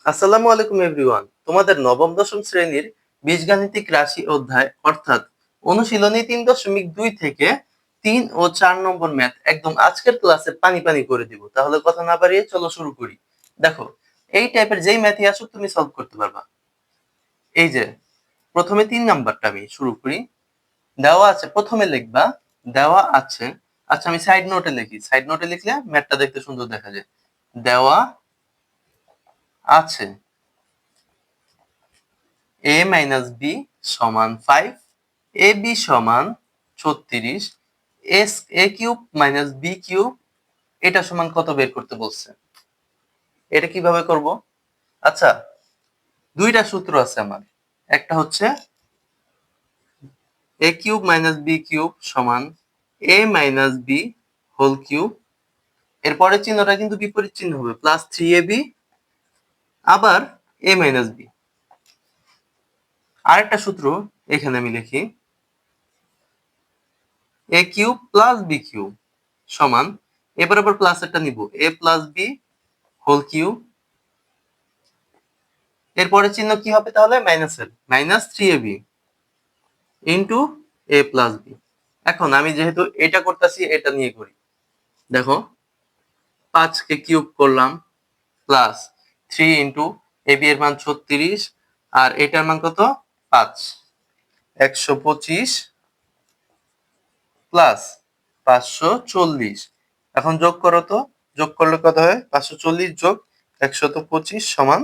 আসসালামু আলাইকুম এভরিওয়ান। তোমাদের নবম দশম শ্রেণীর বীজগাণিতিক রাশি অধ্যায় অর্থাৎ অনুশীলনী 3.2 থেকে 3 ও 4 নম্বর ম্যাথ একদম আজকের ক্লাসে পানি পানি করে দিব। তাহলে কথা না বাড়িয়ে চলো শুরু করি। দেখো, এই টাইপের যেই ম্যাথই আসুক তুমি সলভ করতে পারবা। এই যে প্রথমে 3 নাম্বারটা আমি শুরু করি। দেওয়া আছে, প্রথমে লিখবা দেওয়া আছে। আচ্ছা, আমি সাইড নোটে লিখি। সাইড নোটে লিখলে ম্যাথটা দেখতে সুন্দর দেখা যায়। দেওয়া আছে a মাইনাস b সমান 5, ab সমান 36, a cube minus b cube এটা সমান কত বের করতে বলছে। এটা কিভাবে করব? আচ্ছা, দুইটা সূত্র আছে আমার। একটা হচ্ছে a cube minus b cube সমান a minus b whole cube. এরপরে চিহ্নটা কিন্তু বিপরীত চিহ্ন হবে, প্লাস 3ab আবার a মাইনাস b। আরেকটা সূত্র এখানে আমি লিখি, a cube plus b cube সমান, এবার আবার প্লাস একটা নিব, a plus b whole cube. এরপরে চিহ্ন কি হবে তাহলে? মাইনাসের, minus 3ab into a plus b। এখন আমি যেহেতু এটা করতেছি, এটা নিয়ে করি। দেখো, 5 কে কিউব করলাম প্লাস 3 ইন্টু ab এর মান 36 আর এটার মান কত? 5, 125 প্লাস 540। এখন যোগ করো তো, যোগ করলে কত হয়? 540 যোগ 125 সমান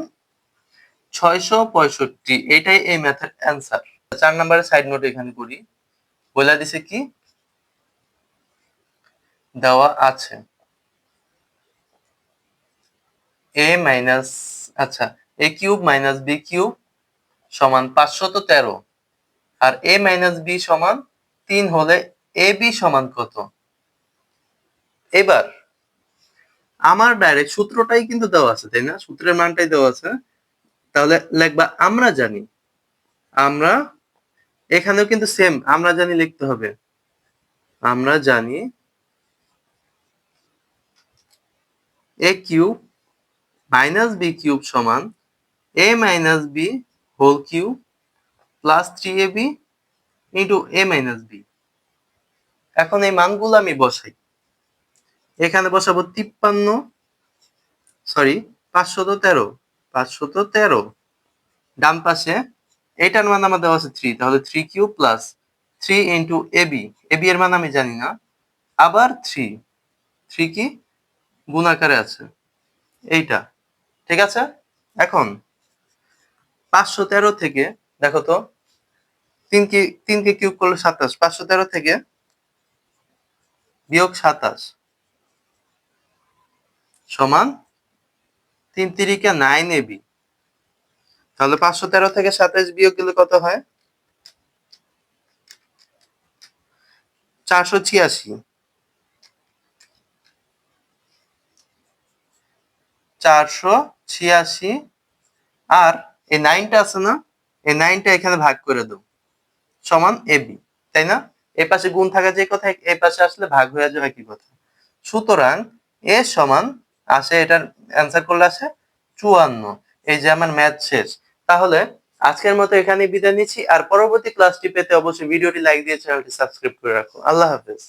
665। এটাই এই ম্যাথের অ্যান্সার। 4 নম্বরের সাইড নোট এখানে করি। বলে দিছে কি? দেওয়া আছে a মাইনাস, আচ্ছা, a cube minus b cube সমান 513 আর a মাইনাস b সমান 3 হলে ab সমান কত? এবার আমার ডাইরেক্ট সূত্রটাই কিন্তু দেওয়া আছে, তাই না? সূত্রের মানটাই দেওয়া আছে। তাহলে লিখবা আমরা জানি। আমরা, এখানেও কিন্তু সেম আমরা জানি লিখতে হবে। আমরা জানি a cube minus b cube সমান a minus b whole cube plus 3ab into a minus b। এখন এই মানগুলো আমি বসাই। এখানে বসাবো 513, 513। ডান পাশে এটার মান আমার দেওয়া আছে 3, তাহলে 3 cube plus 3 into ab। ab এর মান আমি জানি না, আবার 3, 3 কি গুণ আকারে আছে এইটা, ঠিক আছে? এখন 513 থেকে দেখো তো, 3 কে কিউব করলে 27, 513 থেকে বিয়োগ 27 সমান 3 3 9ab। তাহলে 513 থেকে 27 বিয়োগ গেলে কত হয়? 486। 486 আর এই 9টা আছে না, এই 9টা এখানে ভাগ করে দাও সমান ab, তাই না? এই পাশে গুণ থাকা যে কথা, এই পাশে আসলে ভাগ হয়ে যাবে কি কথা। সুতরাং a সমান আসে, এটার অ্যান্সার করলে আসে 54। এই যে আমার ম্যাথ শেষ। তাহলে আজকের মতো এখানে বিদায় নিচ্ছি। আর পরবর্তী ক্লাসটি পেতে অবশ্যই ভিডিওটি লাইক দিয়ে চ্যানেলটি সাবস্ক্রাইব করে রাখো। আল্লাহ হাফেজ।